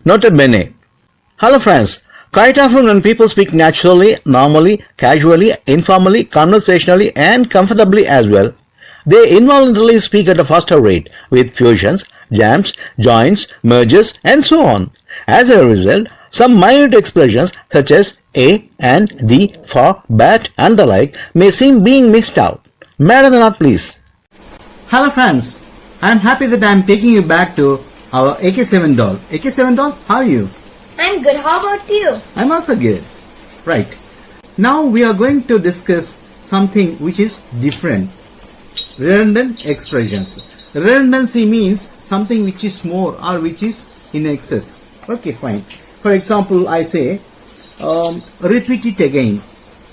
Nota bene. Hello friends. Quite often when people speak naturally, normally, casually, informally, conversationally and comfortably as well, they involuntarily speak at a faster rate with fusions, jams, joins, mergers and so on. As a result, some minute expressions such as a and the, for, but and the like may seem being missed out. Matter than not, please. Hello friends, I am happy that I am taking you back to our AK7DOLL. AK7DOLL, how are you? I'm good. How about you? I'm also good. Right. Now we are going to discuss something which is different. Redundant expressions. Redundancy means something which is more or which is in excess. Okay, fine. For example, I say, repeat it again.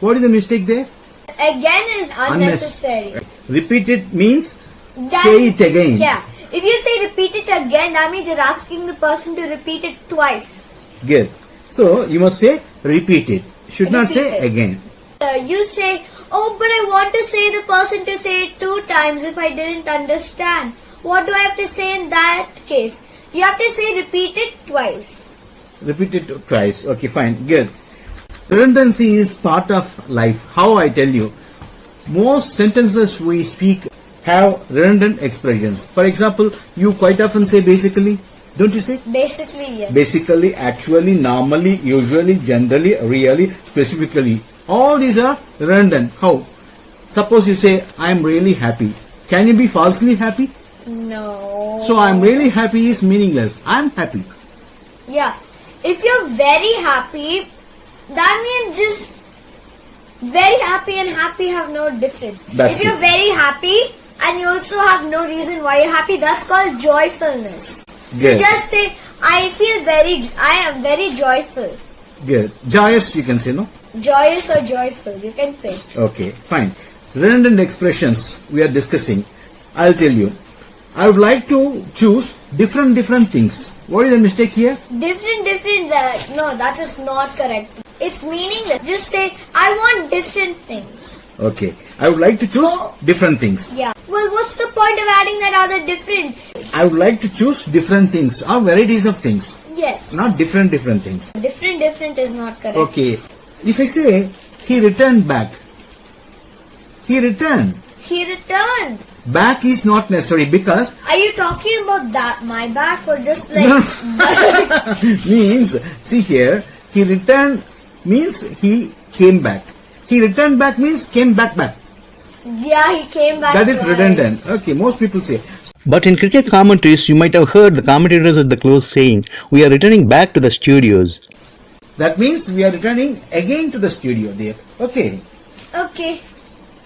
What is the mistake there? Again is unnecessary. Repeat it means That- say it again. Yeah. If you say repeat it again, that means you're asking the person to repeat it twice. Good. So you must say repeat it. Should not Repeat say it. again. You say, oh, but I want to say the person to say it 2 times if I didn't understand. What do I have to say in that case? You have to say repeat it twice. Repeat it twice. Okay, fine. Good. Redundancy is part of life. How I tell you. Most sentences we speak have redundant expressions. For example, you quite often say basically. Don't you say? Basically, yes. Basically, actually, normally, usually, generally, really, specifically. All these are redundant. How? Suppose you say, I am really happy. Can you be falsely happy? No. So, I am really happy is meaningless. I am happy. Yeah. If you're very happy, that means just very happy and happy have no difference. That's if you're it. very happy and you also have no reason why you're happy, that's called joyfulness. Good. So just say, I am very joyful. Good. Joyous, you can say, no? Joyous or joyful, you can say. Okay, fine. Redundant expressions we are discussing. I'll tell you. I would like to choose different things. What is the mistake here? Different, no, that is not correct. It's meaningless. Just say, I want different things. Okay. I would like to choose Oh. different things. Yeah. Well, what's the point of adding that other different? I would like to choose different things or varieties of things. Yes. Not different things. Different is not correct. Okay. If I say, he returned back. He returned. He returned. Back is not necessary because Are you talking about that, my back, or just like... means, see here, he returned means he came back. He returned back means came back. Yeah, he came back That is twice. redundant. Okay, most people say. But in cricket commentaries, you might have heard the commentators at the close saying, we are returning back to the studios. That means we are returning again to the studio there. Okay. Okay,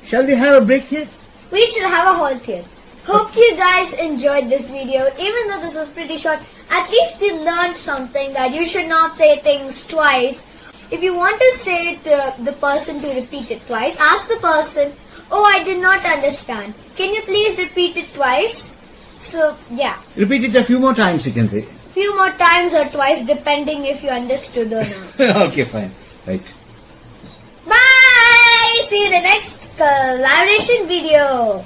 Shall we have a break here? we should have a halt here. Hope you guys enjoyed this video. Even though this was pretty short, at least you learned something that you should not say things twice. If you want to say to the person to repeat it twice, ask the person, oh, I did not understand. Can you please repeat it twice? So, yeah. Repeat it a few more times, you can say. Few more times or twice, depending if you understood or not. Okay, fine. Right. Bye! See you in the next collaboration video.